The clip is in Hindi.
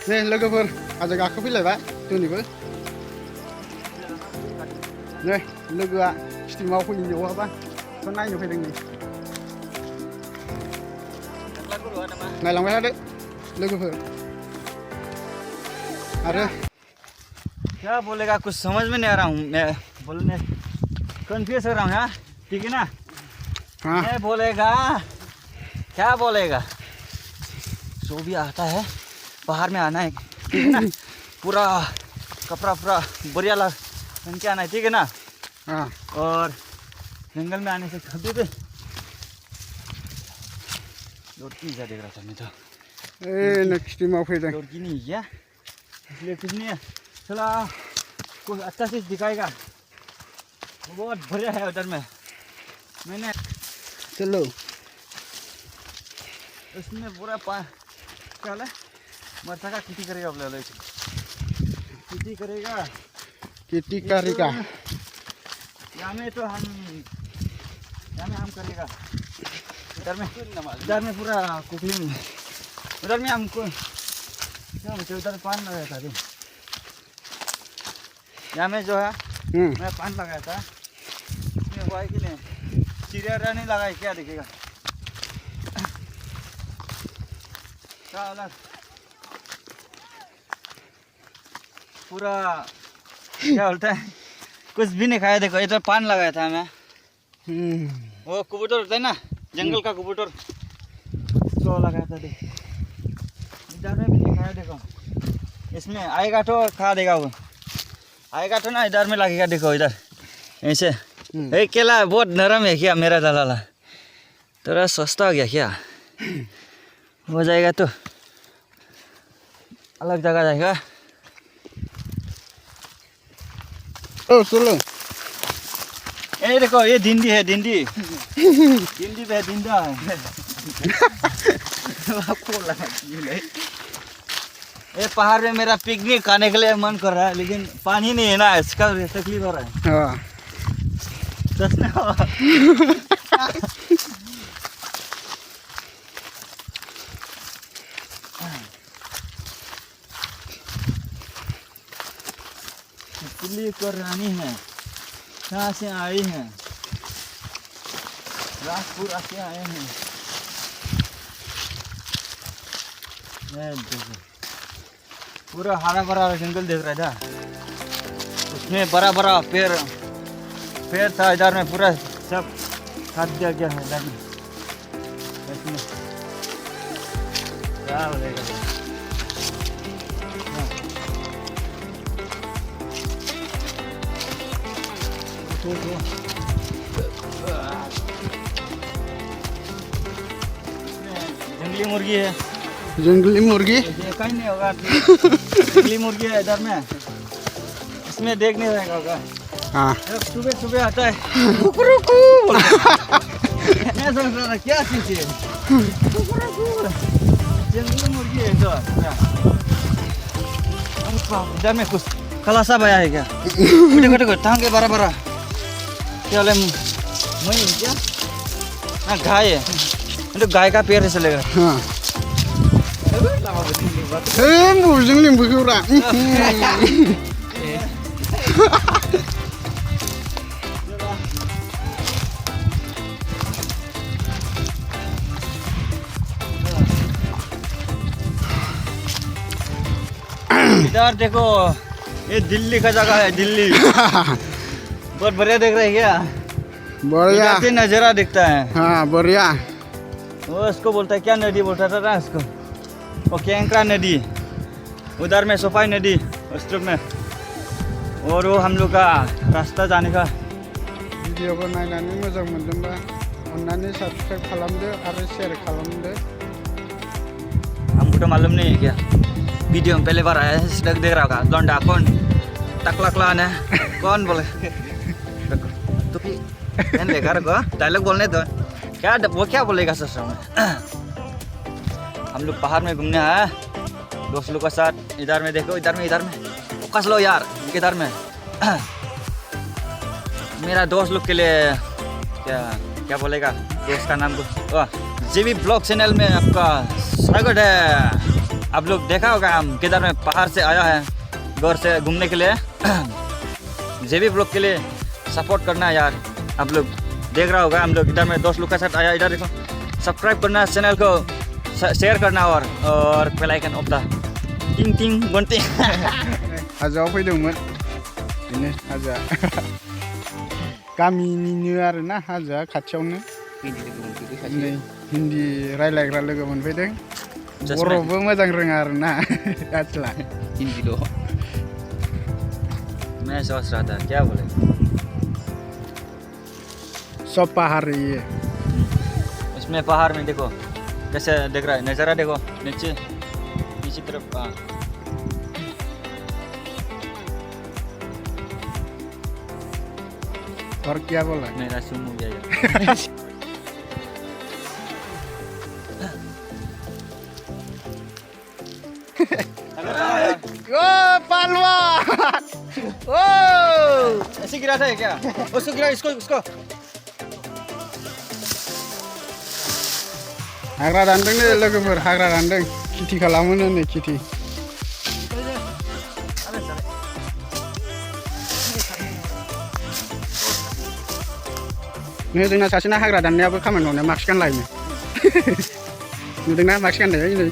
Nih लोगोफोर आजा गाखोफैलायबाय जोंनिबो नै लोगोआ स्टिमाव फैयो न'आवबा थ' नायनो फैदों नै नायलांबाय थादो लोगोफोर अरे क्या बोलेगा कुछ समझ में नहीं आ रहा हूँ मैं बोलने कंफ्यूज हो रहा हूँ यार ठीक है ना हाँ मैं बोलेगा क्या बोलेगा जो भी आता है बाहर में आना है ठीक है ना पूरा कपड़ा पूरा बढ़िया लग पहन के आना है ठीक है ना हाँ और जंगल में आने से कभी भी लड़की जा देख रहा था मैं तो ए नै स्टिमाव फैदों लड़की नहीं है क्या इसलिए कुछ नहीं है चला कुछ अच्छा चीज़ दिखाएगा वो बहुत बढ़िया है उधर में मैंने चलो उसमें पूरा क्या है मरता का खेती करेगा बोले खेती करेगा खेती करेगा यहाँ में तो हम करेगा इधर में पूरा कुकिंग उधर में हमको क्या बोलते उधर पान लगाया था अभी यहाँ में जो है मैं पान लगाया था इसमें हुआ है कि नहीं चिड़िया नहीं लगाए क्या दिखेगा क्या अलग पूरा क्या बोलता है कुछ भी नहीं खाया देखो इधर पान लगाया था मैं वो कबूतर होता है ना जंगल का कबूतर उसको लगाया था देख इधर में भी नहीं खाया देखो इसमें आएगा तो खा देगा वो आएगा तो ना इधर में लगेगा देखो इधर ऐसे ये केला बहुत नरम है क्या मेरा दलाला थोड़ा सस्ता हो गया क्या हो जाएगा तो अलग जगह जाएगा ओ चलो ये देखो ये भिंडी है भिंडी भिंडी पे भिंडा है आपको लगा ये पहाड़ में मेरा पिकनिक खाने के लिए मन कर रहा है लेकिन पानी नहीं है ना इसका तकलीफ हो रहा है हाँ सच में इसलिए कर रानी है कहाँ से आई हैं राजपुर से आए हैं देखो पूरा हरा भरा जंगल देख रहा था उसमें बड़ा बड़ा पेड़ था इधर में पूरा सब काट दिया गया है इधर में इसमें क्या बोलेगा जंगली मुर्गी है जंगली मुर्गी देखा ही नहीं होगा जंगली मुर्गी है इधर में इसमें देख नहीं रहेगा होगा हाँ सुबह सुबह आता है मैं समझ रहा था क्या चीज़ है जंगली मुर्गी है तो इधर में कुछ खलासा बया है क्या देखो टांगे बड़ा बड़ा क्या बोले मई क्या हाँ गाय है तो गाय का पेड़ से चलेगा हाँ मुर्जों लिंबुखौरा इधर देखो ये दिल्ली का जगह है दिल्ली बहुत बढ़िया देख रहे हैं क्या बढ़िया इधर से नज़ारा दिखता है हाँ बढ़िया वो उसको बोलता है क्या नदी बोलता था ना उसको वो कैंकरा नदी उधर में सफाई नदी उस तरफ में और वो हम लोग का रास्ता जाने का भिडिअखौ नायनानै मोजां मोनदोंबा अन्नानै साबस्क्राइब खालामदो आरो शेयर खालामदो हमको तो मालूम नहीं है क्या वीडियो में पहले बार आया है देख रहा होगा लौंडा कौन टकला है कौन बोले तो भी लेकर रखो डायलॉग बोलने दो क्या वो क्या बोलेगा सर में हम लोग पहाड़ में घूमने आए दोस्त लोग के साथ इधर में देखो इधर में फोकस लो यार इधर में मेरा दोस्त लोग के लिए क्या बोलेगा दोस्त का नाम को जेबी ब्लॉग चैनल में आपका स्वागत है आप लोग देखा होगा हम किधर में पहाड़ से आया है गौर से घूमने के लिए। जेबी ब्लॉग के लिए सपोर्ट करना है यार। आप लोग देख रहा होगा हम लोग इधर में दोस्त लोग के साथ आया। इधर देखो, सब्सक्राइब करना चैनल को, शेयर करना और बेल आइकन ऑफ द टिंग टिंग घंटी। हाजोआव फैदोंमोन बिदिनो हाजोआ गामिनिनो आरोना हाजोआ खाथियावनो नै हिन्दी रायलायग्रा लोगो मोनफैदों। बर'बो मोजां रोङा आरोना आसला हिंदी लो। मैं सोच रहा था क्या बोले सब पहाड़ी है। इसमें पहाड़ में देखो कैसे देख रहा है नज़ारा, देखो नीचे नीचे तरफ। और क्या बोला मेरा सुन हो गया यार। ओ पहलवान ओ ऐसे गिरा था क्या? उसको गिरा, इसको उसको। हाग्रा दानदों नै लोगोफोर, हाग्रा दानदों, खेथि खालामोनो नै खेथि। नै जोंना सासेना हाग्रा दाननायाबो खामानि मावनाया मास्क गानलायोनो। नुदोंना मास्क गाननाया नै